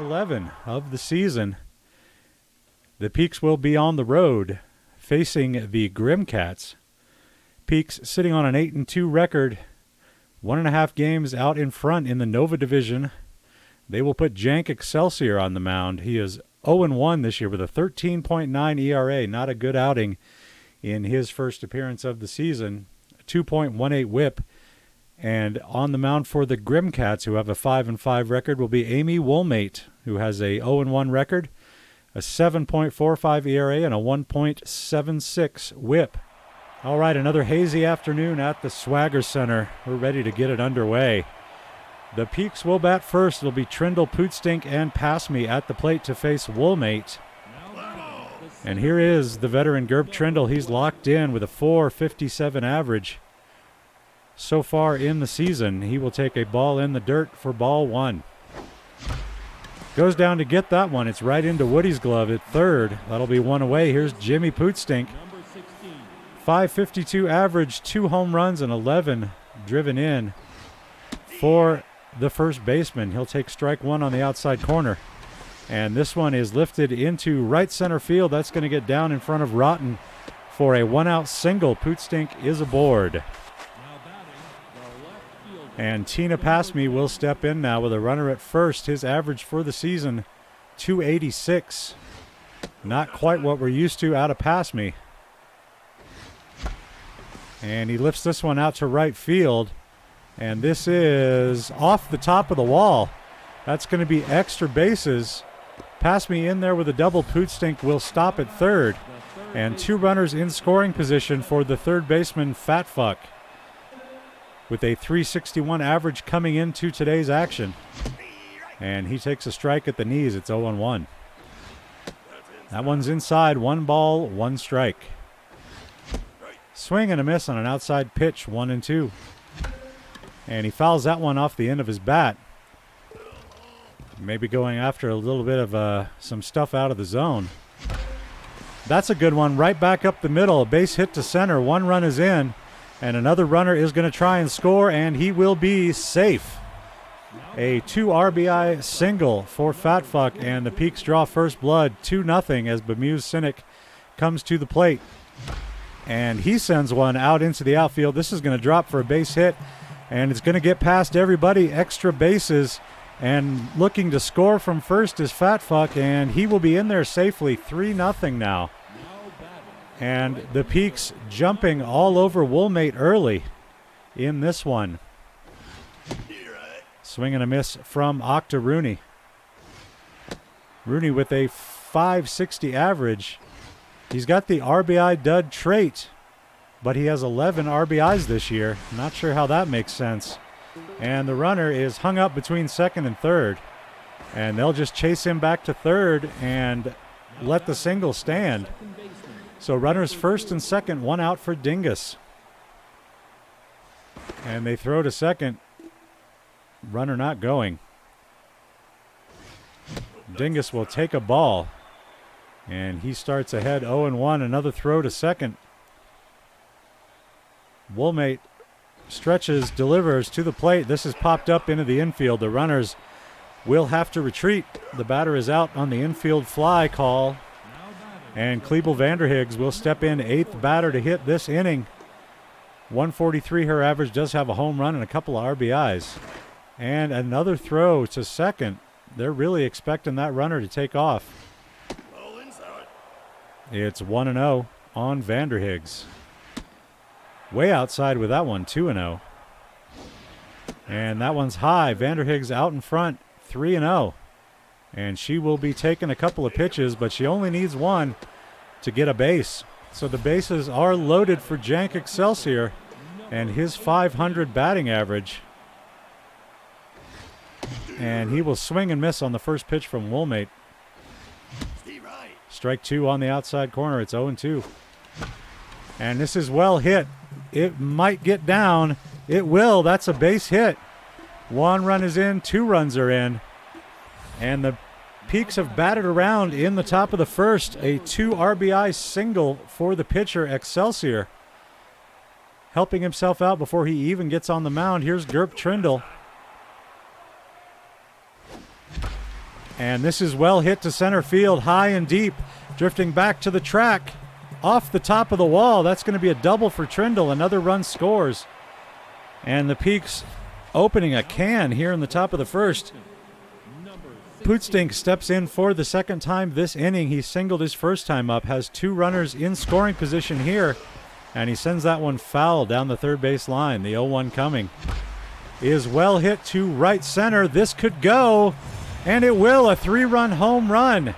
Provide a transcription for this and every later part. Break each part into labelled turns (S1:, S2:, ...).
S1: 11 of the season. The Peaks will be on the road facing the Grimcats. Peaks sitting on an 8-2 record, 1.5 games out in front in the Nova Division. They will put Jank Excelsior on the mound. He is 0-1 this year with a 13.9 ERA. Not a good outing in his first appearance of the season. 2.18 whip. And on the mound for the Grimcats, who have a 5-5 record, will be Amy Woolmate, who has a 0-1 record, a 7.45 ERA, and a 1.76 whip. All right, another hazy afternoon at the Swagger Center. We're ready to get it underway. The Peaks will bat first. It'll be Trindle, Pootstink, and Passme at the plate to face Woolmate. And here is the veteran Gerb Trindle. He's locked in with a .457 average. So far in the season, he will take a ball in the dirt for ball one. Goes down to get that one. It's right into Woody's glove at third. That'll be one away. Here's Jimmy Pootstink. .552 average, 2 home runs, and 11 driven in for the first baseman. He'll take strike one on the outside corner. And this one is lifted into right center field. That's going to get down in front of Rotten for a 1-out single. Pootstink is aboard. And Tina Passme will step in now with a runner at first. His average for the season, .286. Not quite what we're used to out of Passme. And he lifts this one out to right field. And this is off the top of the wall. That's going to be extra bases. Passme in there with a double. Pootstink will stop at third. And 2 runners in scoring position for the third baseman, Fat Fuck, with a .361 average coming into today's action. And he takes a strike at the knees. It's 0-1. That one's inside. 1 ball, 1 strike. Swing and a miss on an outside pitch, 1-2. And he fouls that one off the end of his bat. Maybe going after a little bit of some stuff out of the zone. That's a good one. Right back up the middle. A base hit to center. 1 run is in. And another runner is going to try and score, and he will be safe. A 2 RBI single for Fat Fuck, and the Peaks draw first blood, 2-0 as Bemuse Cynic comes to the plate. And he sends one out into the outfield. This is going to drop for a base hit, and it's going to get past everybody, extra bases. And looking to score from first is Fat Fuck, and he will be in there safely, 3-0 now. And the Peaks jumping all over Woolmate early in this one. Swing and a miss from Octa Rooney. Rooney with a .560 average. He's got the RBI dud trait, but he has 11 RBIs this year. Not sure how that makes sense. And the runner is hung up between second and third. And they'll just chase him back to third and let the single stand. So runners first and second, 1 out for Dingus. And they throw to second. Runner not going. Dingus will take a ball. And he starts ahead 0-1. Another throw to second. Woolmate stretches, delivers to the plate. This is popped up into the infield. The runners will have to retreat. The batter is out on the infield fly call. And Klebel Vanderhiggs will step in, 8th batter to hit this inning. 143 her average, does have a home run and a couple of RBIs. And another throw to second. They're really expecting that runner to take off. It's 1-0 on Vanderhiggs. Way outside with that one, 2-0. And that one's high. Vanderhiggs out in front, 3-0. And she will be taking a couple of pitches, but she only needs 1 to get a base. So the bases are loaded for Jank Excelsior and his .500 batting average. And he will swing and miss on the first pitch from Woolmate. Strike 2 on the outside corner. It's 0-2. And this is well hit. It might get down. It will. That's a base hit. 1 run is in. 2 runs are in. And the Peaks have batted around in the top of the first. A 2 RBI single for the pitcher, Excelsior. Helping himself out before he even gets on the mound. Here's Gerb Trindle. And this is well hit to center field, high and deep, drifting back to the track, off the top of the wall. That's going to be a double for Trindle. Another run scores. And the Peaks opening a can here in the top of the first. Pootstink steps in for the second time this inning. He singled his first time up, has 2 runners in scoring position here, and he sends that one foul down the third base line. The 0-1 coming is well hit to right center. This could go, and it will. A 3-run home run.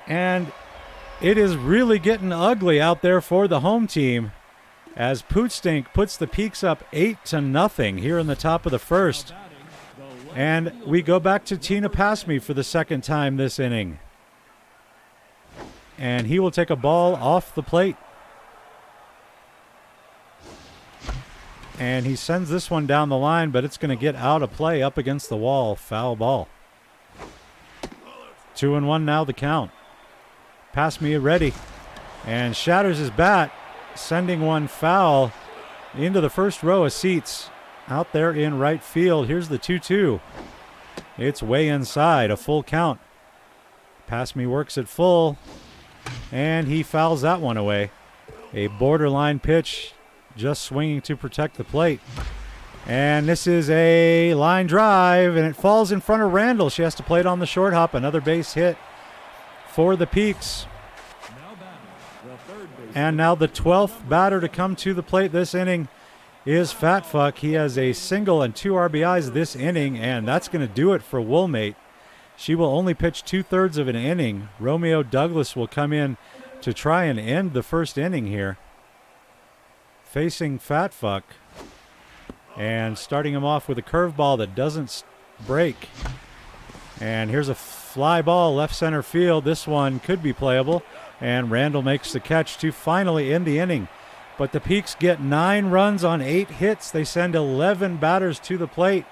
S1: And it is really getting ugly out there for the home team as Pootstink puts the Peaks up 8-0 here in the top of the first. And we go back to Tina Pasme for the second time this inning. And he will take a ball off the plate. And he sends this one down the line, but it's going to get out of play up against the wall. Foul ball. 2-1 now the count. Pasme ready. And shatters his bat, sending one foul into the first row of seats out there in right field. Here's the 2-2. It's way inside, a full count. Pasme works it full, and he fouls that one away. A borderline pitch, just swinging to protect the plate. And this is a line drive, and it falls in front of Randall. She has to play it on the short hop. Another base hit for the Peaks. And now the 12th batter to come to the plate this inning is Fat Fuck. He has a single and 2 RBIs this inning, and that's going to do it for Woolmate. She will only pitch 2/3 of an inning. Romeo Douglas will come in to try and end the first inning here, facing Fat Fuck, and starting him off with a curveball that doesn't break. And here's a fly ball left center field. This one could be playable, and Randall makes the catch to finally end the inning. But the Peaks get 9 runs on 8 hits. They send 11 batters to the plate,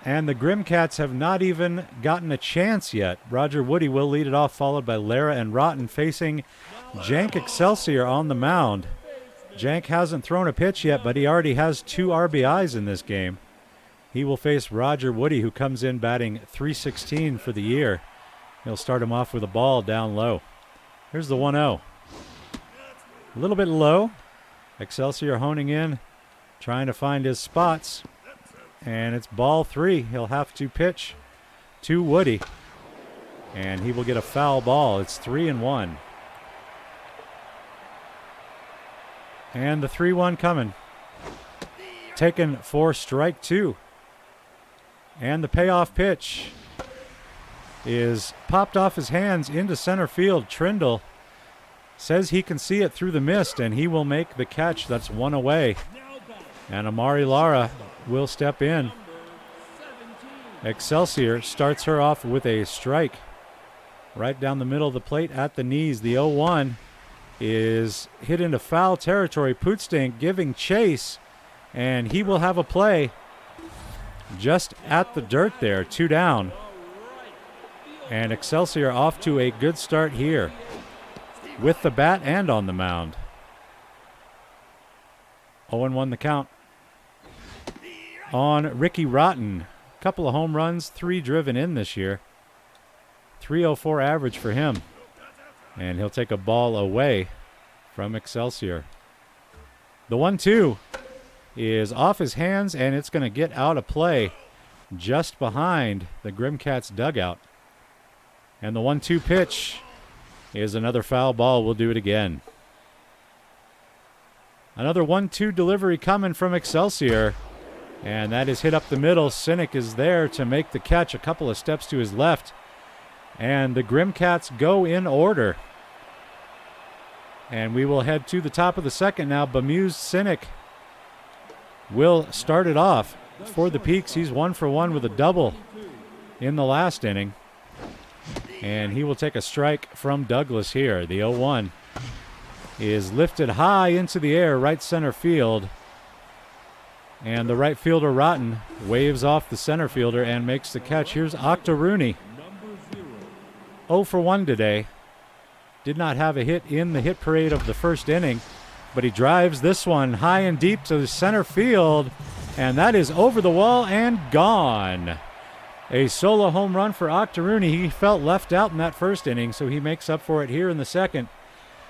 S1: and the Grimcats have not even gotten a chance yet. Roger Woody will lead it off, followed by Lara and Rotten, facing Jank Excelsior on the mound. Jank hasn't thrown a pitch yet, but he already has 2 RBIs in this game. He will face Roger Woody, who comes in batting .316 for the year. He'll start him off with a ball down low. Here's the 1-0. A little bit low. Excelsior honing in, trying to find his spots. And it's ball 3. He'll have to pitch to Woody, and he will get a foul ball. It's 3-1. And the 3-1 coming. Taken for strike 2. And the payoff pitch is popped off his hands into center field. Trindle says he can see it through the mist, and he will make the catch. That's 1 away. And Amari Lara will step in. Excelsior starts her off with a strike right down the middle of the plate at the knees. The 0-1 is hit into foul territory. Pootstink giving chase, and he will have a play just at the dirt there. 2 down. And Excelsior off to a good start here with the bat and on the mound. 0-1 the count on Ricky Rotten. Couple of home runs, 3 driven in this year. .304 average for him. And he'll take a ball away from Excelsior. The 1-2 is off his hands, and it's going to get out of play just behind the Grimcats dugout. And the 1-2 pitch is another foul ball. We'll do it again. Another 1-2 delivery coming from Excelsior, and that is hit up the middle. Cynic is there to make the catch, a couple of steps to his left. And the Grimcats go in order. And we will head to the top of the second now. Bemused Cynic will start it off for the Peaks. He's 1 for 1 with a double in the last inning. And he will take a strike from Douglas here. The 0-1 is lifted high into the air, right center field. And the right fielder, Rotten, waves off the center fielder and makes the catch. Here's Octa Rooney. 0 for 1 today. Did not have a hit in the hit parade of the first inning, but he drives this one high and deep to the center field, and that is over the wall and gone. A solo home run for Octorooney. He felt left out in that first inning, so he makes up for it here in the second,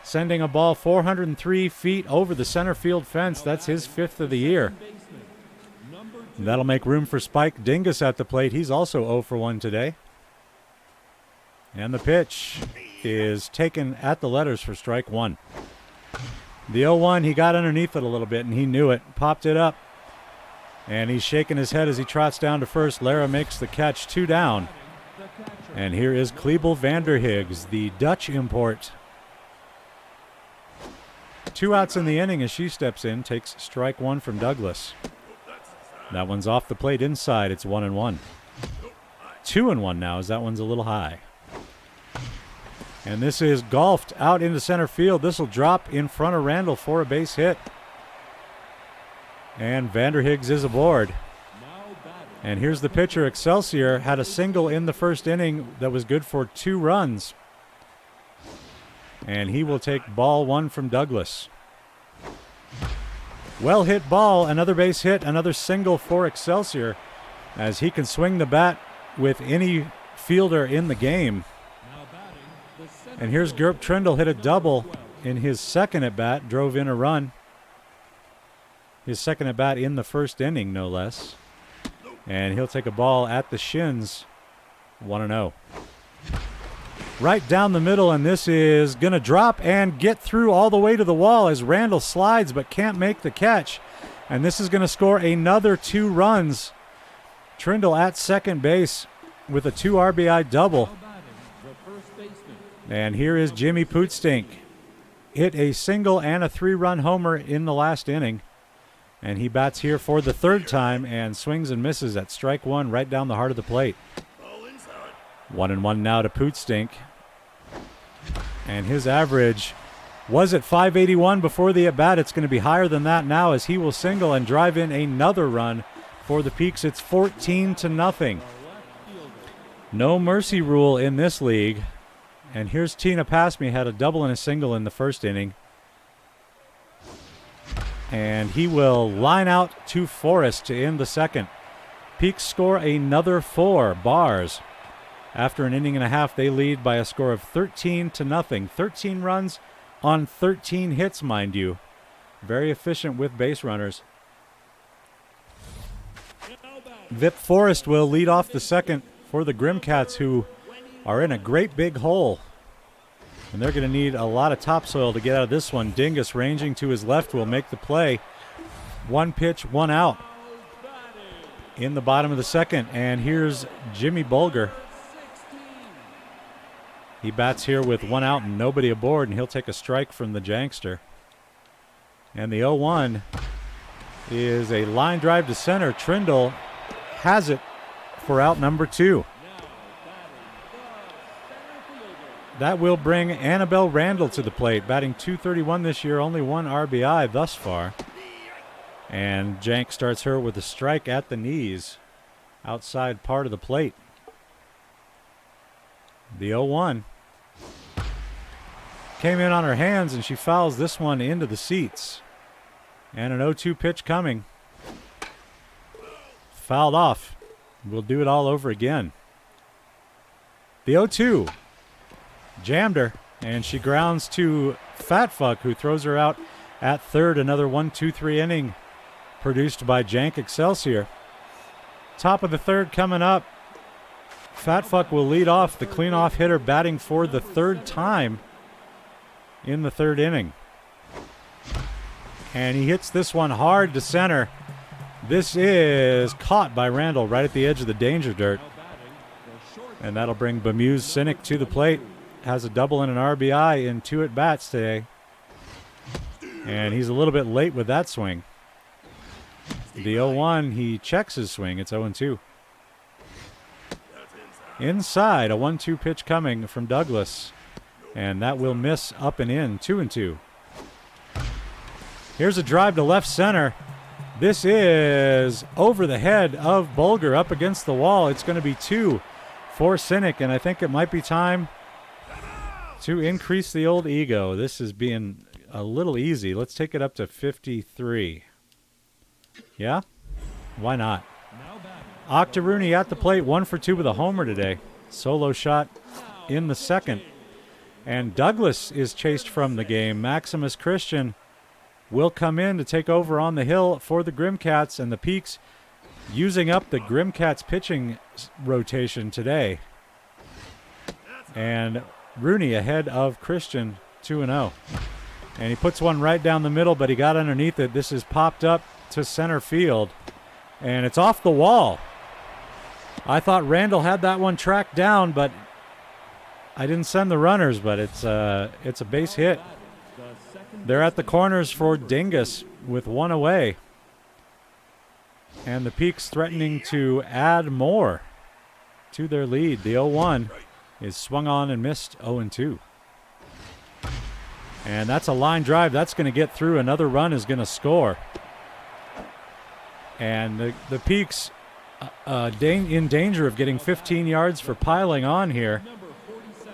S1: sending a ball 403 feet over the center field fence. That's his 5th of the year. That'll make room for Spike Dingus at the plate. He's also 0 for 1 today. And the pitch is taken at the letters for strike one. The 0-1, he got underneath it a little bit, and he knew it. Popped it up. And he's shaking his head as he trots down to first. Lara makes the catch, 2 down. And here is Klebel Vanderhiggs, the Dutch import. 2 outs in the inning as she steps in, takes strike one from Douglas. That one's off the plate inside. It's 1-1. 2-1 now as that one's a little high. And this is golfed out into center field. This will drop in front of Randall for a base hit. And Vanderhiggs is aboard. And here's the pitcher. Excelsior had a single in the first inning that was good for 2 runs. And he will take ball 1 from Douglas. Well hit ball, another base hit, another single for Excelsior as he can swing the bat with any fielder in the game. And here's Gerp Trindle, hit a double in his second at bat, drove in a run. His second at bat in the first inning, no less. And he'll take a ball at the shins, 1-0. Right down the middle, and this is going to drop and get through all the way to the wall as Randall slides but can't make the catch. And this is going to score another 2 runs. Trindle at second base with a 2 RBI double. And here is Jimmy Pootstink. Hit a single and a 3-run homer in the last inning. And he bats here for the 3rd time and swings and misses at strike 1 right down the heart of the plate. 1-1 now to Pootstink. And his average was at 581 before the at-bat. It's going to be higher than that now as he will single and drive in another run for the Peaks. It's 14-0. No mercy rule in this league. And here's Tina Pasme, had a double and a single in the first inning. And he will line out to Forrest to end the second. Peaks score another 4 bars. After an inning and a half, they lead by a score of 13-0. 13 runs on 13 hits, mind you. Very efficient with base runners. Vip Forrest will lead off the second for the Grimcats, who are in a great big hole. And they're going to need a lot of topsoil to get out of this one. Dingus ranging to his left will make the play. 1 pitch, 1 out in the bottom of the second. And here's Jimmy Bulger. He bats here with 1 out and nobody aboard, and he'll take a strike from the Jankster. And the 0-1 is a line drive to center. Trindle has it for out number 2. That will bring Annabelle Randall to the plate, batting .231 this year, only 1 RBI thus far. And Jank starts her with a strike at the knees, outside part of the plate. The 0-1 came in on her hands, and she fouls this one into the seats. And an 0-2 pitch coming. Fouled off. We'll do it all over again. The 0-2. Jammed her, and she grounds to Fatfuck, who throws her out at third. Another 1-2-3 inning produced by Jank Excelsior. Top of the third coming up. Fatfuck will lead off, the clean-off hitter, batting for the 3rd time in the 3rd inning. And he hits this one hard to center. This is caught by Randall right at the edge of the danger dirt. And that'll bring Bemuse Cynic to the plate. Has a double and an RBI in 2 at-bats today. And he's a little bit late with that swing. The 0-1, he checks his swing. It's 0-2. Inside, a 1-2 pitch coming from Douglas. And that will miss up and in, 2-2. Here's a drive to left center. This is over the head of Bulger, up against the wall. It's going to be 2 for Cynic, and I think it might be time to increase the old ego. This is being a little easy. Let's take it up to 53. Yeah? Why not? Octorooney at the plate, 1 for 2 with a homer today. Solo shot in the second. And Douglas is chased from the game. Maximus Christian will come in to take over on the hill for the Grimcats, and the Peaks using up the Grimcats pitching rotation today. And Rooney ahead of Christian, 2-0. And he puts one right down the middle, but he got underneath it. This is popped up to center field, and it's off the wall. I thought Randall had that one tracked down, but I didn't send the runners, but it's a base hit. They're at the corners for Dingus with one away. And the Peaks threatening to add more to their lead. The 0-1 is swung on and missed, 0-2. And that's a line drive. That's going to get through. Another run is going to score. And the Peaks in danger of getting 15 yards for piling on here.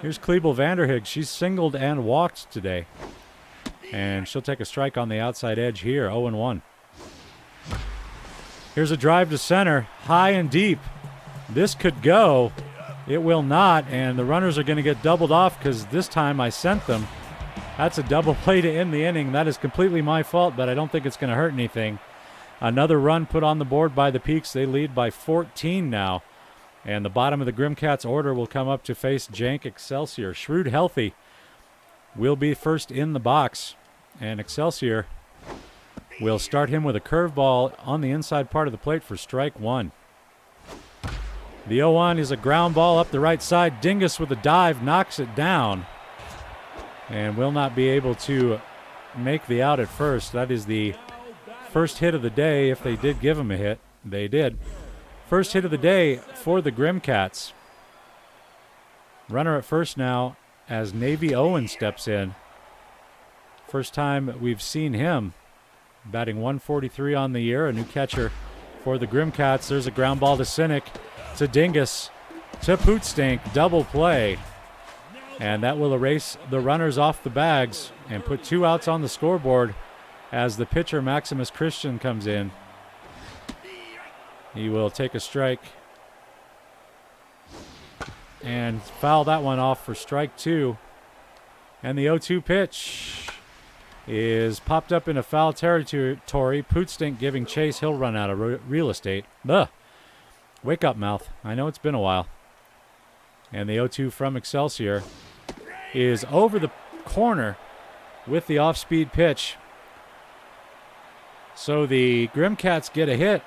S1: Here's Klebel Vanderhig. She's singled and walked today. And she'll take a strike on the outside edge here, 0-1. Here's a drive to center, high and deep. This could go. It will not, and the runners are going to get doubled off because this time I sent them. That's a double play to end the inning. That is completely my fault, but I don't think it's going to hurt anything. Another run put on the board by the Peaks. They lead by 14 now. And the bottom of the Grimcats order will come up to face Jank Excelsior. Shrewd Healthy will be first in the box. And Excelsior will start him with a curveball on the inside part of the plate for strike one. The 0-1 is a ground ball up the right side. Dingus with a dive knocks it down and will not be able to make the out at first. That is the first hit of the day. If they did give him a hit, they did. First hit of the day for the Grimcats. Runner at first now as Navy Owen steps in. First time we've seen him. Batting 143 on the year, a new catcher for the Grimcats. There's a ground ball to Sinek, to Dingus, to Pootstank, double play. And that will erase the runners off the bags and put 2 outs on the scoreboard as the pitcher Maximus Christian comes in. He will take a strike and foul that one off for strike 2. And the 0-2 pitch is popped up into foul territory. Pootstink giving chase. He'll run out of real estate. Ugh. Wake up, mouth. I know it's been a while. And the 0-2 from Excelsior is over the corner with the off-speed pitch. So the Grimcats get a hit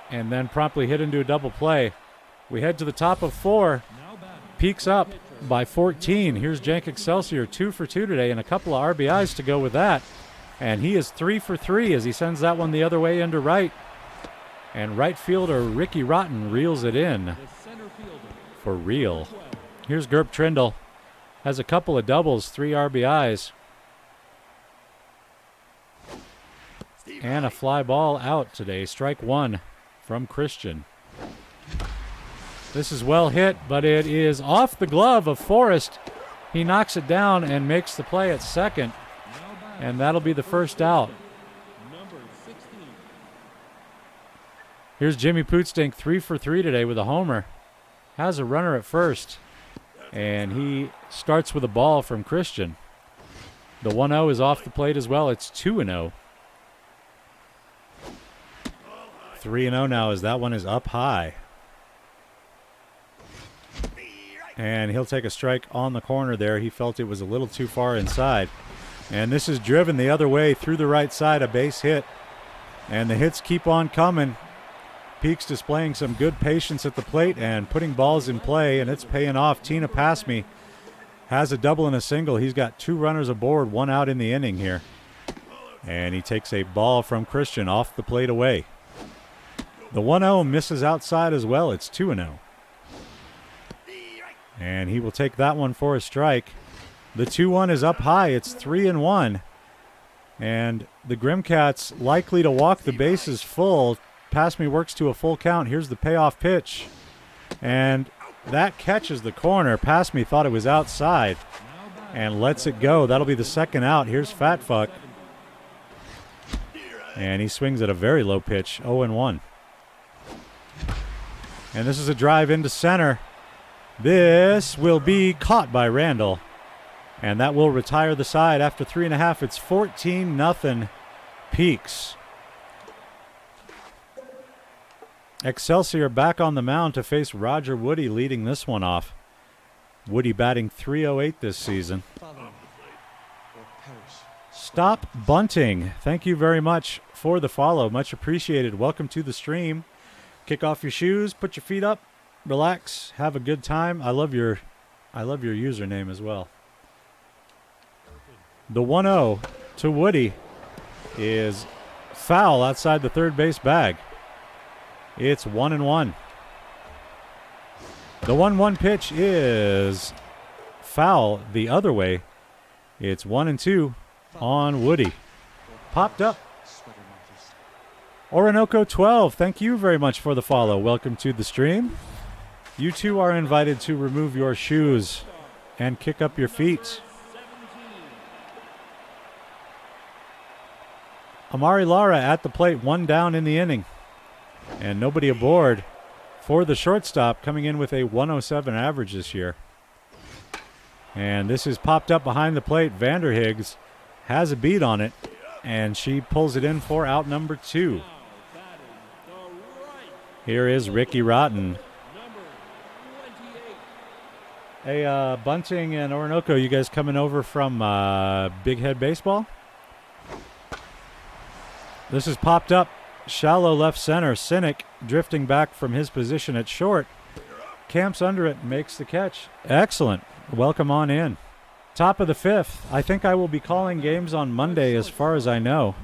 S1: and then promptly hit into a double play. We head to the top of 4. Peaks up by 14. Here's Jank Excelsior, 2 for 2 today, and a couple of RBIs to go with that. And he is 3 for 3 as he sends that one the other way into right. And right fielder Ricky Rotten reels it in for real. Here's Gerb Trindle. Has a couple of doubles, 3 RBIs. And a fly ball out today. Strike 1 from Christian. This is well hit, but it is off the glove of Forrest. He knocks it down and makes the play at second. And that'll be the first out. Here's Jimmy Pootstink, 3 for 3 today with a homer. Has a runner at first. And he starts with a ball from Christian. The 1-0 is off the plate as well. It's 2-0. 3-0 now as that one is up high. And he'll take a strike on the corner there. He felt it was a little too far inside. And this is driven the other way through the right side, a base hit. And the hits keep on coming. Peaks displaying some good patience at the plate and putting balls in play, and it's paying off. Tina Pasme has a double and a single. He's got 2 runners aboard, 1 out in the inning here. And he takes a ball from Christian off the plate away. The 1-0 misses outside as well. It's 2-0. And he will take that one for a strike. The 2-1 is up high. It's 3-1. And the Grimcats likely to walk the bases full. Pasme works to a full count. Here's the payoff pitch. And that catches the corner. Pasme thought it was outside and lets it go. That'll be the second out. Here's Fat Fuck. And he swings at a very low pitch, 0-1. And this is a drive into center. This will be caught by Randall. And that will retire the side after 3.5. It's 14-0 Peaks. Excelsior back on the mound to face Roger Woody leading this one off. Woody batting .308 this season. Stop Bunting. Thank you very much for the follow. Much appreciated. Welcome to the stream. Kick off your shoes, put your feet up, relax, have a good time. I love your username as well. The 1-0 to Woody is foul outside the third base bag. It's 1-1. The 1-1 pitch is foul the other way. It's 1-2 on Woody. Popped up. Orinoco 12, thank you very much for the follow. Welcome to the stream. You too are invited to remove your shoes and kick up your feet. Amari Lara at the plate, 1 down in the inning. And nobody aboard for the shortstop, coming in with a 107 average this year. And this is popped up behind the plate. Vanderhiggs has a beat on it, and she pulls it in for out number 2. Here is Ricky Rotten. Hey, Bunting and Orinoco, you guys coming over from Big Head Baseball? This is popped up. Shallow left center. Cynic drifting back from his position at short. Camps under it, makes the catch. Excellent. Welcome on in. Top of the 5th. I think I will be calling games on Monday as far as I know.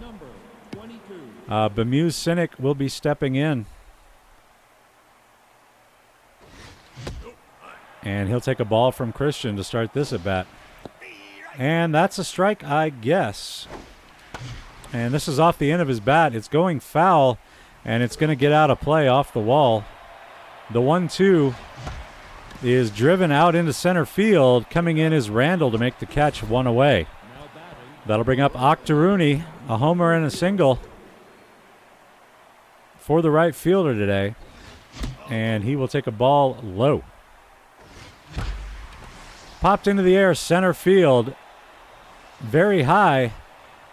S1: Bemused Cynic will be stepping in. And he'll take a ball from Christian to start this at bat. And that's a strike, I guess. And this is off the end of his bat. It's going foul, and it's going to get out of play off the wall. The 1-2 is driven out into center field. Coming in is Randall to make the catch, 1 away. That'll bring up Octorooney, a homer and a single for the right fielder today. And he will take a ball low. Popped into the air, center field. Very high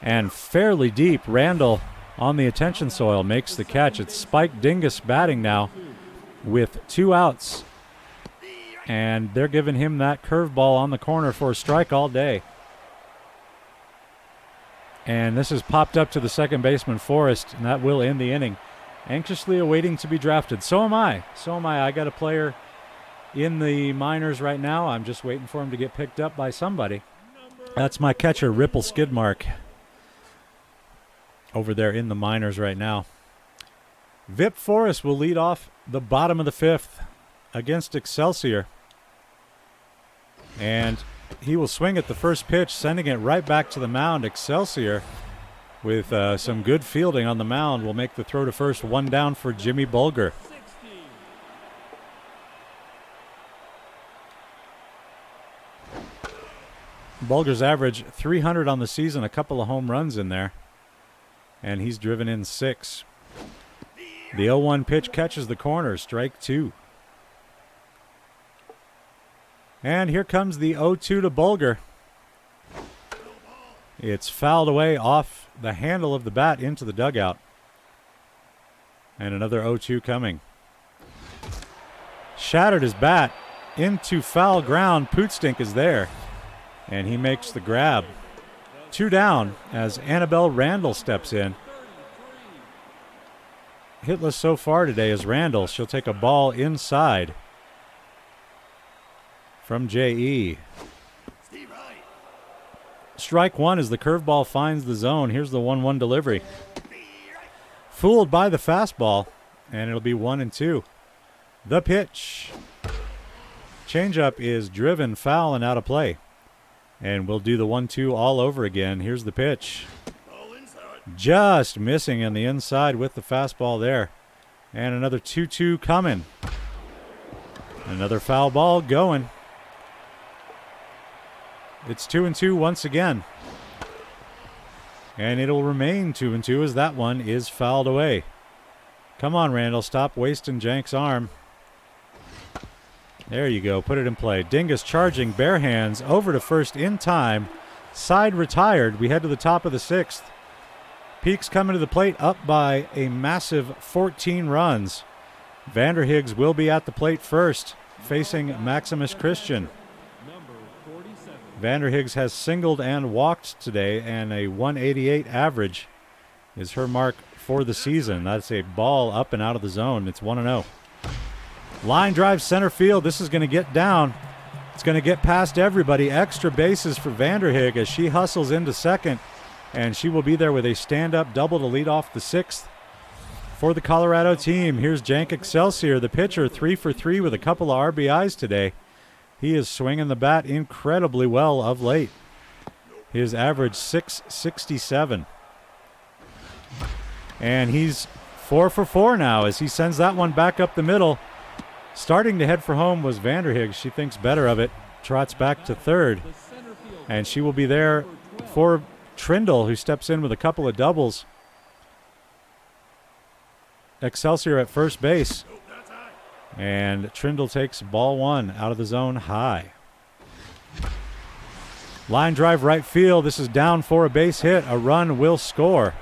S1: and fairly deep. Randall on the attention soil makes the catch. It's Spike Dingus batting now with 2 outs. And they're giving him that curveball on the corner for a strike all day. And this is popped up to the second baseman, Forrest, and that will end the inning. Anxiously awaiting to be drafted. So am I. I got a player in the minors right now. I'm just waiting for him to get picked up by somebody. That's my catcher, Ripple Skidmark, over there in the minors right now. Vip Forrest will lead off the bottom of the 5th against Excelsior. And he will swing at the first pitch, sending it right back to the mound. Excelsior, with some good fielding on the mound, will make the throw to first. 1 down for Jimmy Bulger. Bulger's average 300 on the season, a couple of home runs in there. And he's driven in 6. The 0-1 pitch catches the corner, strike 2. And here comes the 0-2 to Bulger. It's fouled away off the handle of the bat into the dugout. And another 0-2 coming. Shattered his bat into foul ground. Pootstink is there. And he makes the grab. 2 down as Annabelle Randall steps in. Hitless so far today is Randall. She'll take a ball inside from J.E. Strike 1 as the curveball finds the zone. Here's the 1-1 delivery. Fooled by the fastball, and it'll be 1-2. The pitch. Changeup is driven foul and out of play. And we'll do the 1-2 all over again. Here's the pitch. Just missing on the inside with the fastball there. And another 2-2 coming. Another foul ball going. It's 2-2 once again. And it'll remain 2-2 as that one is fouled away. Come on, Randall. Stop wasting Jank's arm. There you go. Put it in play. Dingus charging, bare hands, over to first in time. Side retired. We head to the top of the 6th. Peaks coming to the plate up by a massive 14 runs. Vanderhiggs will be at the plate first, facing Maximus Christian. Vanderhiggs has singled and walked today, and a 188 average is her mark for the season. That's a ball up and out of the zone. It's 1-0. Line drive center field. This is going to get down. It's going to get past everybody. Extra bases for Vanderhigg as she hustles into second, and she will be there with a stand-up double to lead off the 6th for the Colorado team. Here's Jank Excelsior, the pitcher, 3 for 3 with a couple of RBIs today. He is swinging the bat incredibly well of late. His average .667. And he's 4 for 4 now as he sends that one back up the middle. Starting to head for home was Vanderhiggs. She thinks better of it, trots back to third. And she will be there for Trindle, who steps in with a couple of doubles. Excelsior at first base. And Trindle takes ball 1 out of the zone high. Line drive right field. This is down for a base hit. A run will score.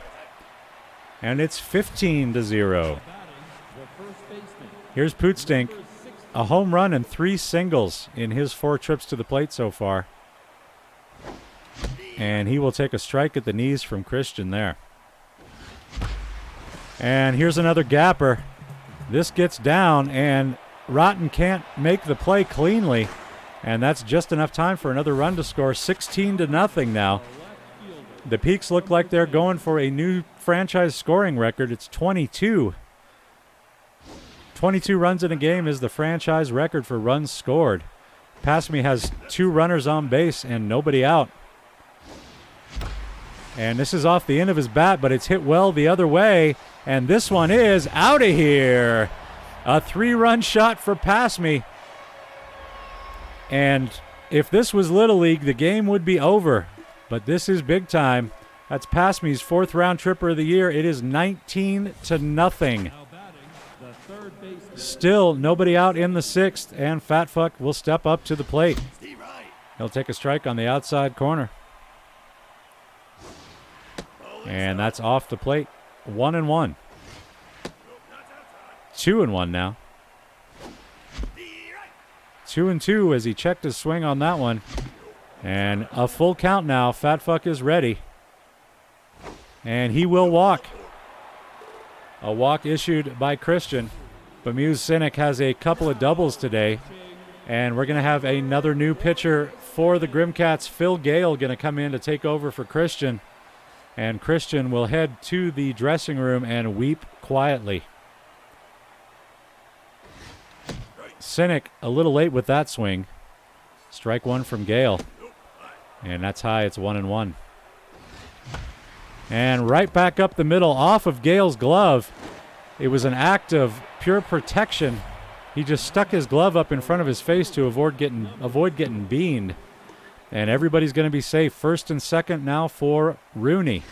S1: And it's 15-0. Here's Pootstink. A home run and 3 singles in his 4 trips to the plate so far. And he will take a strike at the knees from Christian there. And here's another gapper. This gets down, and Rotten can't make the play cleanly. And that's just enough time for another run to score. 16-0 now. The Peaks look like they're going for a new franchise scoring record. It's 22. 22 runs in a game is the franchise record for runs scored. Pasme has 2 runners on base and nobody out. And this is off the end of his bat, but it's hit well the other way. And this one is out of here. A 3-run shot for Pasme. And if this was Little League, the game would be over. But this is big time. That's Pasme's 4th round tripper of the year. It is 19-0. Still nobody out in the 6th, and Fat Fuck will step up to the plate. He'll take a strike on the outside corner. And that's off the plate. 1-1. 2-1 now. 2-2 as he checked his swing on that one. And a full count now. Fat Fuck is ready. And he will walk. A walk issued by Christian. Bemuse Cynic has a couple of doubles today. And we're going to have another new pitcher for the Grimcats. Phil Gale going to come in to take over for Christian. And Christian will head to the dressing room and weep quietly. Cynic a little late with that swing. Strike 1 from Gale. And that's high. It's 1-1. And right back up the middle off of Gale's glove. It was an act of pure protection. He just stuck his glove up in front of his face to avoid getting beaned. And everybody's going to be safe. First and second now for Rooney.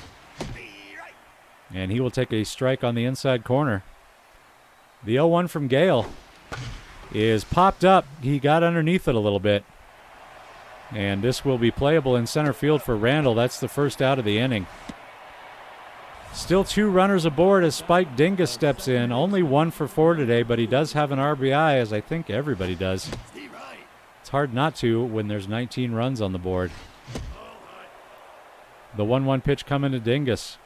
S1: And he will take a strike on the inside corner. The 0-1 from Gale is popped up. He got underneath it a little bit. And this will be playable in center field for Randall. That's the first out of the inning. Still 2 runners aboard as Spike Dingus steps in. Only 1 for 4 today, but he does have an RBI, as I think everybody does. It's hard not to when there's 19 runs on the board. The 1-1 pitch coming to Dingus.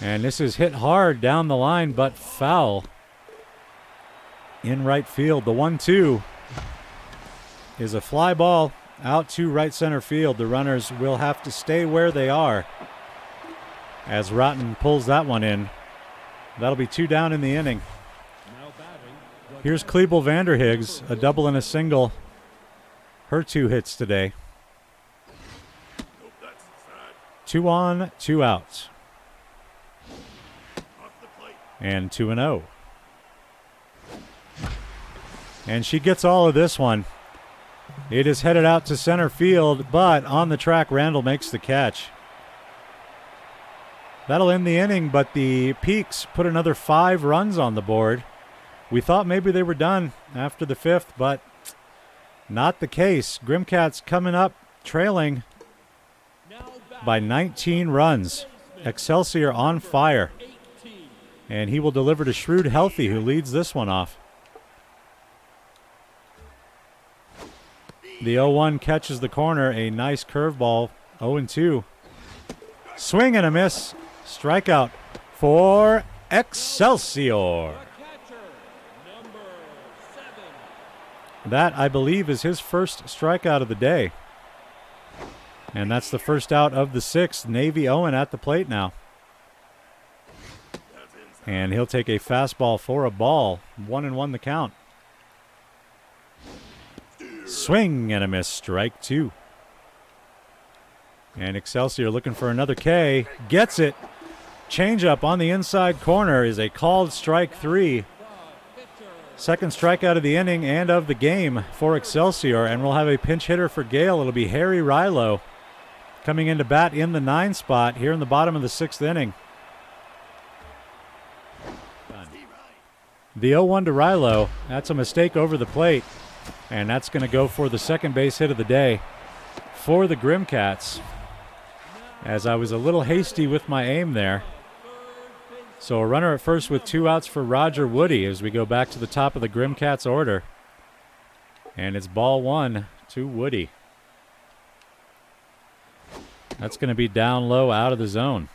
S1: And this is hit hard down the line, but foul. In right field, the 1-2 is a fly ball out to right center field. The runners will have to stay where they are as Rotten pulls that one in. That'll be 2 down in the inning. Here's Klebel Vanderhiggs, a double and a single. Her 2 hits today. 2 on, 2 out. And 2-0. And she gets all of this one. It is headed out to center field, but on the track, Randall makes the catch. That'll end the inning, but the Peaks put another 5 runs on the board. We thought maybe they were done after the 5th, but not the case. Grimcats coming up trailing by 19 runs. Excelsior on fire. And he will deliver to Shrewd Healthy, who leads this one off. The 0-1 catches the corner. A nice curveball. 0-2. Swing and a miss. Strikeout for Excelsior. That, I believe, is his first strikeout of the day. And that's the first out of the 6th. Navy Owen at the plate now. And he'll take a fastball for a ball. 1-1 the count. Swing and a miss. Strike 2. And Excelsior looking for another K. Gets it. Changeup on the inside corner is a called strike 3. Second strikeout of the inning and of the game for Excelsior. And we'll have a pinch hitter for Gale. It'll be Harry Rilo coming into bat in the 9 spot here in the bottom of the 6th inning. The 0-1 to Rilo. That's a mistake over the plate. And that's going to go for the second base hit of the day for the Grimcats. As I was a little hasty with my aim there. So a runner at first with 2 outs for Roger Woody as we go back to the top of the Grimcats order. And it's ball 1 to Woody. That's going to be down low out of the zone.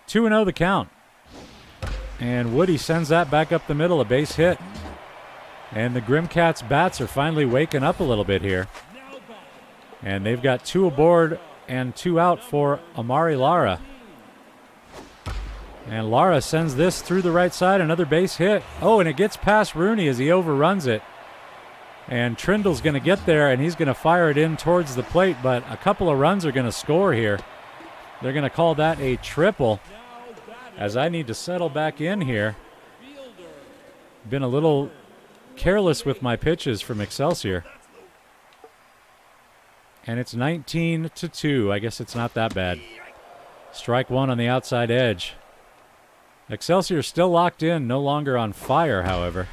S1: 2-0 the count. And Woody sends that back up the middle, a base hit. And the Grimcats bats are finally waking up a little bit here. And they've got 2 aboard and 2 out for Amari Lara. And Lara sends this through the right side, another base hit. Oh, and it gets past Rooney as he overruns it. And Trindle's going to get there, and he's going to fire it in towards the plate, but a couple of runs are going to score here. They're going to call that a triple, as I need to settle back in here. Been a little careless with my pitches from Excelsior. And it's 19-2. I guess it's not that bad. Strike 1 on the outside edge. Excelsior still locked in, no longer on fire, however.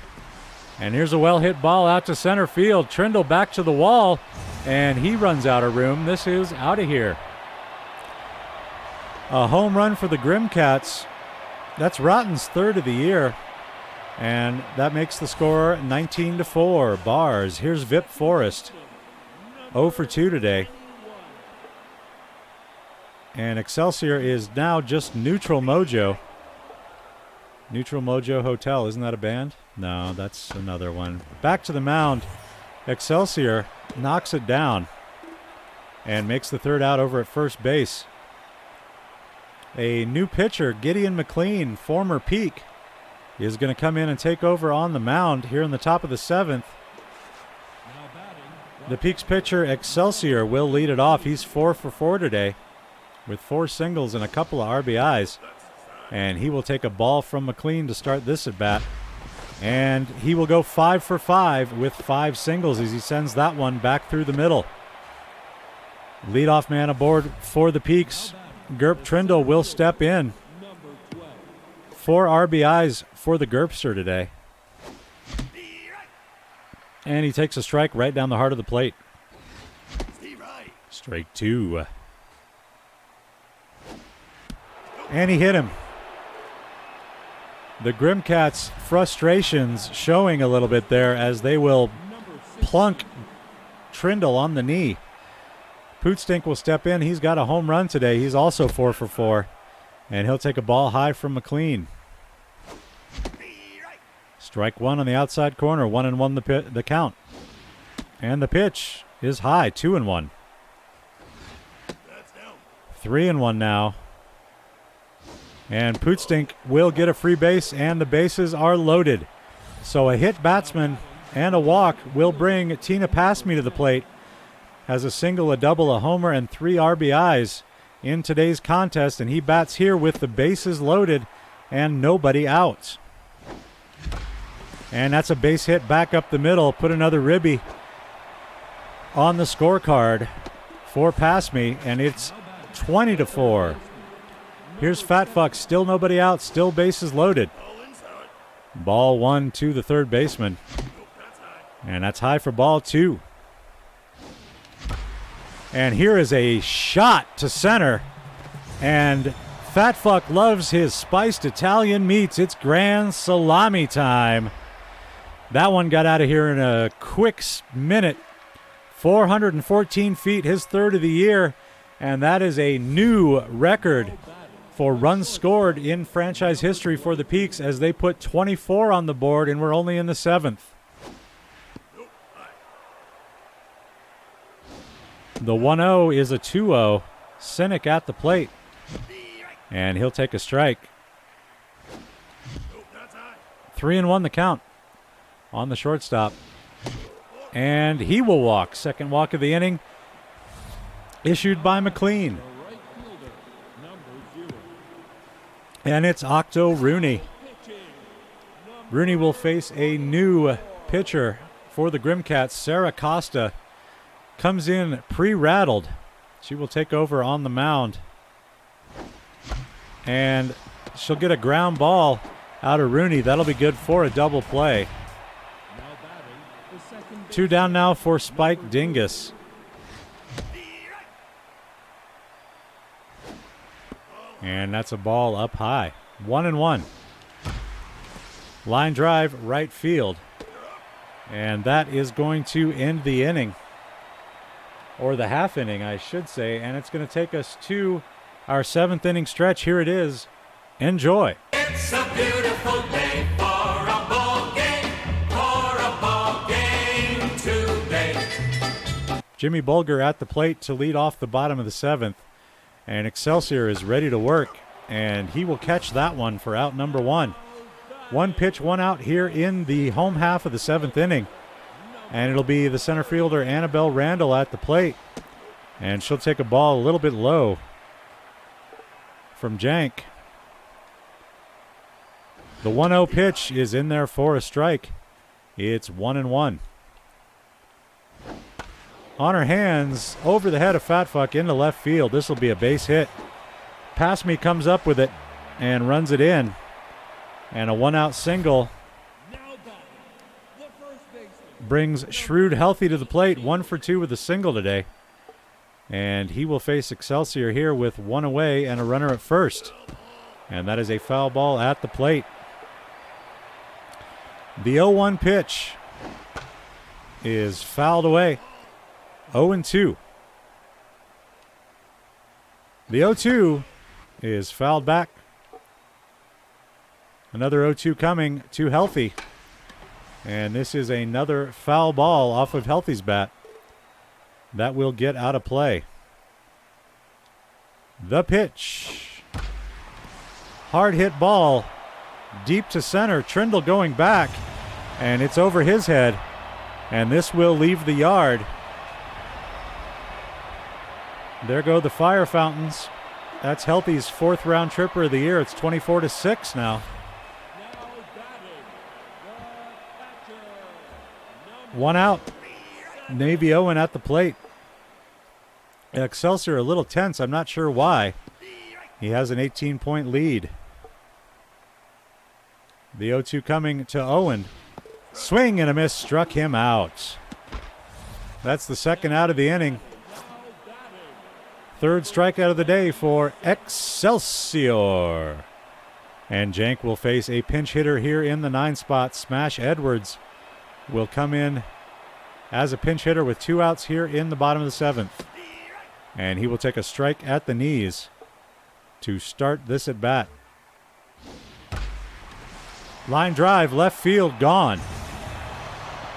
S1: And here's a well-hit ball out to center field. Trindle back to the wall, and he runs out of room. This is out of here. A home run for the Grimcats. That's Rotten's 3rd of the year. And that makes the score 19-4. Bars. Here's Vip Forrest. 0 for 2 today. And Excelsior is now just Neutral Mojo. Neutral Mojo Hotel. Isn't that a band? No, that's another one. Back to the mound. Excelsior knocks it down and makes the 3rd out over at first base. A new pitcher, Gideon McLean, former Peak, is going to come in and take over on the mound here in the top of the 7th. The Peaks pitcher, Excelsior, will lead it off. He's 4 for 4 today with 4 singles and a couple of RBIs. And he will take a ball from McLean to start this at bat. And he will go 5 for 5 with 5 singles as he sends that one back through the middle. Leadoff man aboard for the Peaks. Gerp Trindle will step in. 4 RBIs for the Gerpster today. And he takes a strike right down the heart of the plate. Strike 2. And he hit him. The Grimcats' frustrations showing a little bit there as they will plunk Trindle on the knee. Pootstink will step in. He's got a home run today. He's also 4 for 4. And he'll take a ball high from McLean. Strike 1 on the outside corner. 1-1 the count. And the pitch is high. 2-1. 3-1 now. And Pootstink will get a free base, and the bases are loaded. So a hit batsman and a walk will bring Tina Passme to the plate. Has a single, a double, a homer, and 3 RBIs in today's contest, and he bats here with the bases loaded and nobody out. And that's a base hit back up the middle. Put another ribby on the scorecard for Passme, and it's 20-4. Here's Fat Fuck, still nobody out, still bases loaded. Ball 1 to the third baseman. And that's high for ball 2. And here is a shot to center. And Fat Fuck loves his spiced Italian meats. It's grand salami time. That one got out of here in a quick minute. 414 feet, his third of the year. And that is a new record for runs scored in franchise history for the Peaks, as they put 24 on the board and we're only in the 7th. The 1-0 is a 2-0. Cynic at the plate. And he'll take a strike. 3-1 the count on the shortstop. And he will walk. Second walk of the inning, issued by McLean. And it's Octo Rooney. Rooney will face a new pitcher for the Grimcats. Sarah Costa comes in pre-rattled. She will take over on the mound. And she'll get a ground ball out of Rooney. That'll be good for a double play. 2 down now for Spike Dingus. And that's a ball up high. 1-1. Line drive, right field. And that is going to end the inning. Or the half inning, I should say. And it's going to take us to our 7th inning stretch. Here it is. Enjoy.
S2: It's a beautiful day for a ball game today.
S1: Jimmy Bulger at the plate to lead off the bottom of the 7th. And Excelsior is ready to work, and he will catch that one for out number 1. 1 pitch, 1 out here in the home half of the 7th inning. And it'll be the center fielder, Annabelle Randall, at the plate. And she'll take a ball a little bit low from Jank. The 1-0 pitch is in there for a strike. It's 1-1. On her hands, over the head of Fat Fuck into left field. This will be a base hit. Pass Me comes up with it and runs it in. And a 1-out single brings Shrewd Healthy to the plate. 1 for 2 with a single today. And he will face Excelsior here with 1 away and a runner at first. And that is a foul ball at the plate. The 0-1 pitch is fouled away. 0-2. The 0-2 is fouled back. Another 0-2 coming to Healthy. And this is another foul ball off of Healthy's bat. That will get out of play. The pitch. Hard hit ball. Deep to center. Trindle going back. And it's over his head. And this will leave the yard. There go the fire fountains. That's Healthy's 4th round tripper of the year. It's 24-6 now. 1 out. Navy Owen at the plate. Excelsior a little tense. I'm not sure why. He has an 18-point lead. The 0-2 coming to Owen. Swing and a miss. Struck him out. That's the 2nd out of the inning. 3rd strikeout of the day for Excelsior. And Jank will face a pinch hitter here in the 9 spot. Smash Edwards will come in as a pinch hitter with 2 outs here in the bottom of the 7th. And he will take a strike at the knees to start this at bat. Line drive, left field, gone.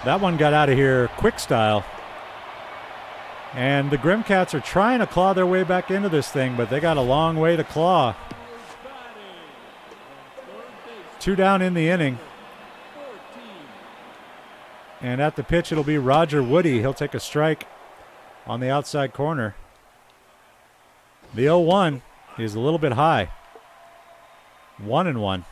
S1: That one got out of here quick style. And the Grimcats are trying to claw their way back into this thing, but they got a long way to claw. 2 down in the inning. And at the pitch, it'll be Roger Woody. He'll take a strike on the outside corner. The 0-1 is a little bit high. 1-1.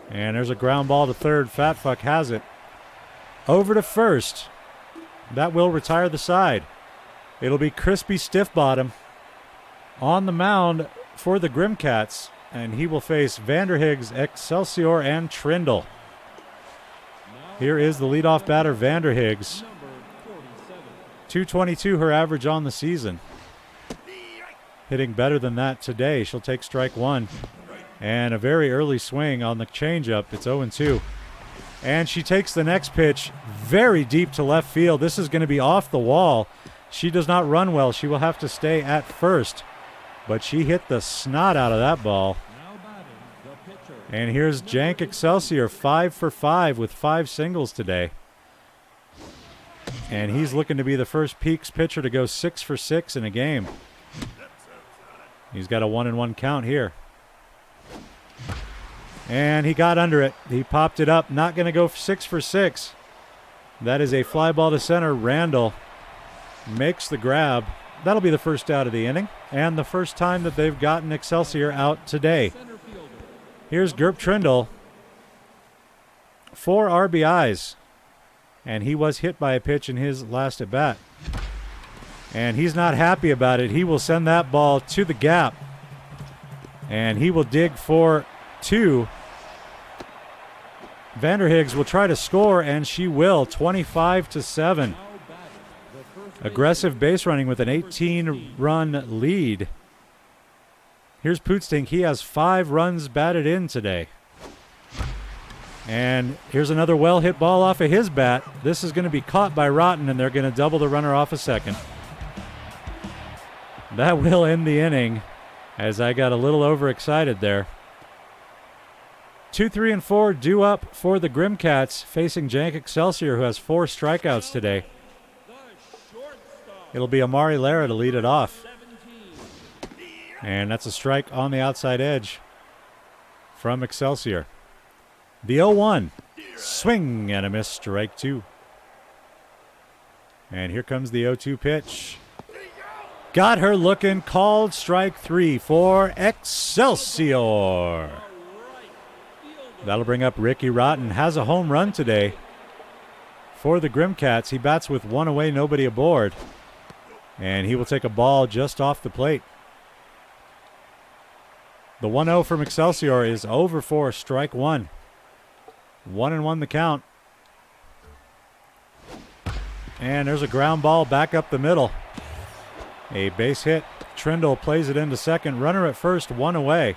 S1: And there's a ground ball to third. Fat Fuck has it. Over to first. That will retire the side. It'll be Crispy Stiffbottom on the mound for the Grimcats. and he will face Vanderhiggs, Excelsior, and Trindle. Here is the leadoff batter, Vanderhiggs. 222 her average on the season. Hitting better than that today. She'll take strike one. And a very early swing on the changeup. It's 0-2. And she takes the next pitch very deep to left field. This is going to be off the wall. She does not run well. She will have to stay at first. But she hit the snot out of that ball. And here's Jank Excelsior, 5 for 5 with 5 singles today. And he's looking to be the first Peaks pitcher to go 6 for 6 in a game. He's got a 1-1 count here. And he got under it. He popped it up. Not going to go 6 for 6. That is a fly ball to center. Randall makes the grab. That'll be the first out of the inning. And the first time that they've gotten Excelsior out today. Here's Gerp Trindle. 4 RBIs. And he was hit by a pitch in his last at bat. And he's not happy about it. He will send that ball to the gap. And he will dig for 2. Vanderhiggs will try to score, and she will. 25-7. Aggressive base running with an 18-run lead. Here's Pootstink. He has 5 runs batted in today. And here's another well-hit ball off of his bat. This is going to be caught by Rotten, and they're going to double the runner off a second. That will end the inning, as I got a little overexcited there. 2, 3, and 4 due up for the Grimcats, facing Jank Excelsior, who has 4 strikeouts today. It'll be Amari Lara to lead it off. And that's a strike on the outside edge from Excelsior. The 0-1. Swing and a miss, strike 2. And here comes the 0-2 pitch. Got her looking, called strike 3 for Excelsior. That'll bring up Ricky Rotten. Has a home run today for the Grimcats. He bats with 1 away, nobody aboard. And he will take a ball just off the plate. The 1-0 from Excelsior is over for strike 1. 1-1 the count. And there's a ground ball back up the middle. A base hit. Trindle plays it into second. Runner at first, 1 away.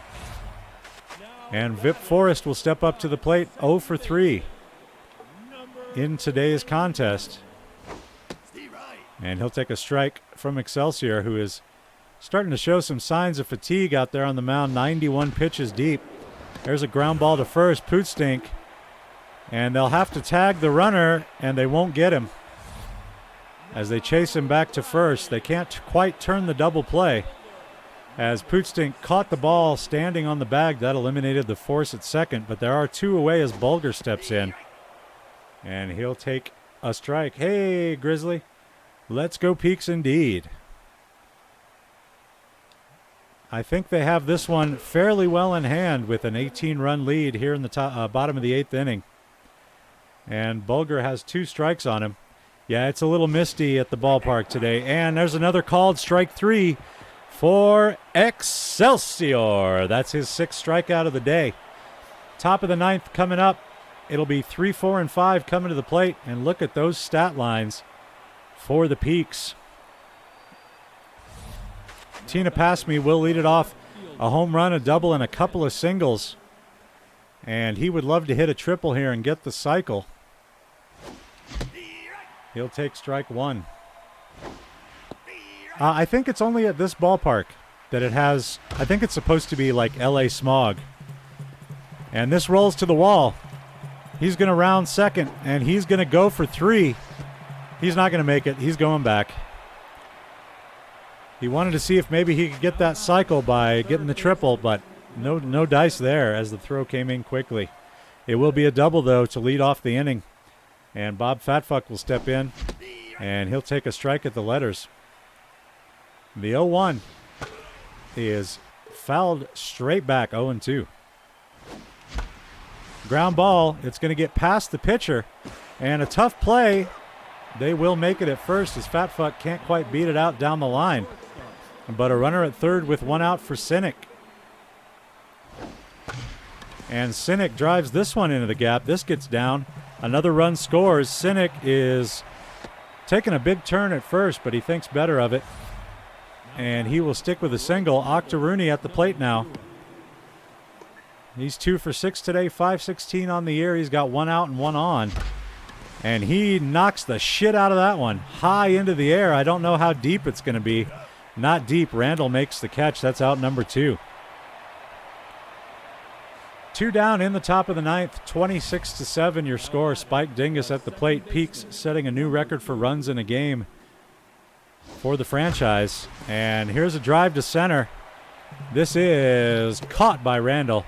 S1: And Vip Forrest will step up to the plate, 0 for 3 in today's contest. And he'll take a strike from Excelsior, who is starting to show some signs of fatigue out there on the mound. 91 pitches deep. There's a ground ball to first. Pootstink. And they'll have to tag the runner, and they won't get him. As they chase him back to first, they can't quite turn the double play. As Pootstink caught the ball standing on the bag, that eliminated the force at second, but there are 2 away as Bulger steps in. And he'll take a strike. Hey, Grizzly. Let's go Peaks indeed. I think they have this one fairly well in hand with an 18-run lead here in the bottom of the 8th inning. And Bulger has 2 strikes on him. Yeah, it's a little misty at the ballpark today. And there's another called strike 3 for Excelsior. That's his 6th strikeout of the day. Top of the 9th coming up. It'll be 3, 4, and 5 coming to the plate. And look at those stat lines for the Peaks. Tina Passme will lead it off. A home run, a double, and a couple of singles. And he would love to hit a triple here and get the cycle. He'll take strike 1. I think it's only at this ballpark that it has, I think it's supposed to be like LA Smog. And this rolls to the wall. He's going to round second, and he's going to go for 3. He's not going to make it. He's going back. He wanted to see if maybe he could get that cycle by getting the triple, but no dice there as the throw came in quickly. It will be a double, though, to lead off the inning. And Bob Fatfuck will step in, and he'll take a strike at the letters. The 0-1 is fouled straight back, 0-2. Ground ball. It's going to get past the pitcher, and a tough play. They will make it at first as Fatfuck can't quite beat it out down the line. But a runner at third with 1 out for Sinek. And Sinek drives this one into the gap. This gets down. Another run scores. Sinek is taking a big turn at first, but he thinks better of it. And he will stick with a single. Octorooney at the plate now. He's 2 for 6 today, 516 on the year. He's got 1 out and 1 on. And he knocks the shit out of that one. High into the air. I don't know how deep it's going to be. Not deep. Randall makes the catch. That's out number 2. 2 down in the top of the ninth, 26-7 your score. Spike Dingus at the plate. Peaks setting a new record for runs in a game for the franchise. And here's a drive to center. This is caught by Randall.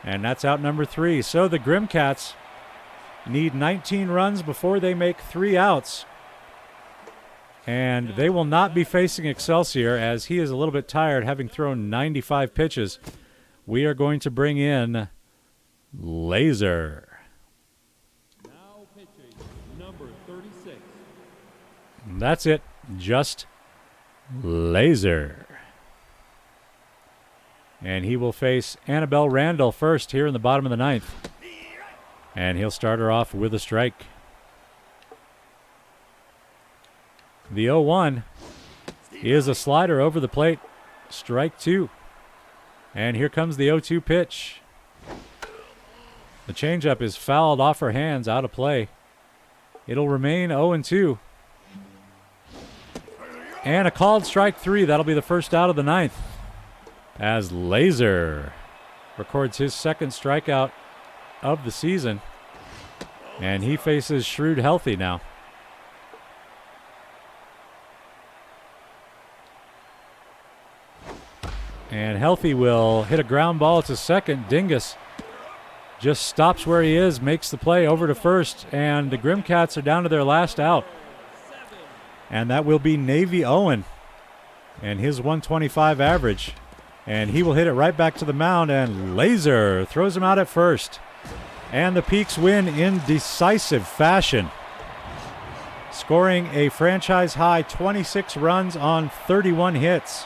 S1: And that's out number 3. So the Grimcats need 19 runs before they make 3 outs. And they will not be facing Excelsior, as he is a little bit tired, having thrown 95 pitches. We are going to bring in Laser.
S3: Now pitching number 36.
S1: That's it. Just Laser. And he will face Annabelle Randall first here in the bottom of the ninth. And he'll start her off with a strike. The 0-1 is a slider over the plate. Strike 2. And here comes the 0-2 pitch. The changeup is fouled off her hands, out of play. It'll remain 0-2. And a called strike 3. That'll be the first out of the ninth, as Laser records his second strikeout of the season. And he faces Shrewd Healthy now. And Healthy will hit a ground ball to second. Dingus just stops where he is, makes the play over to first, and the Grimcats are down to their last out. And that will be Navy Owen and his 125 average. And he will hit it right back to the mound, and Laser throws him out at first. And the Peaks win in decisive fashion, scoring a franchise-high 26 runs on 31 hits.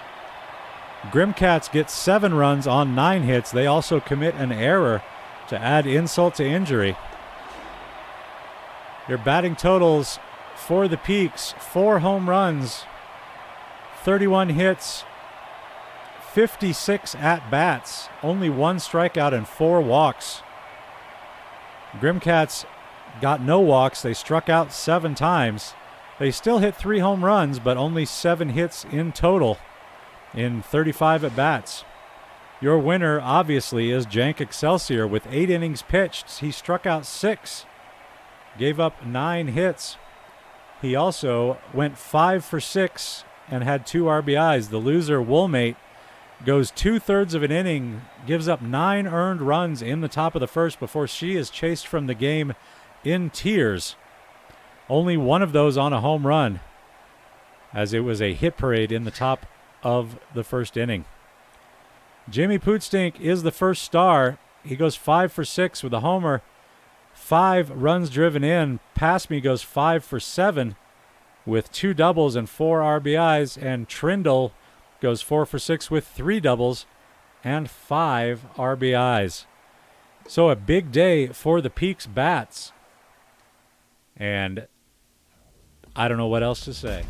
S1: Grimcats get 7 runs on 9 hits. They also commit an error to add insult to injury. Your batting totals for the Peaks: 4 home runs, 31 hits, 56 at-bats, only 1 strikeout and 4 walks. Grimcats got no walks. They struck out 7 times. They still hit 3 home runs, but only 7 hits in total in 35 at-bats. Your winner, obviously, is Jank Excelsior with 8 innings pitched. He struck out 6, gave up 9 hits. He also went 5 for 6 and had 2 RBIs. The loser, Woolmate, goes 2/3 of an inning, gives up 9 earned runs in the top of the first before she is chased from the game in tears. Only one of those on a home run, as it was a hit parade in the top of the first inning. Jimmy Pootstink is the first star. He goes 5 for 6 with a homer, 5 runs driven in. Past Me goes 5 for 7 with 2 doubles and 4 RBIs, and Trindle goes 4 for 6 with 3 doubles and 5 RBIs. So a big day for the Peaks bats. And I don't know what else to say.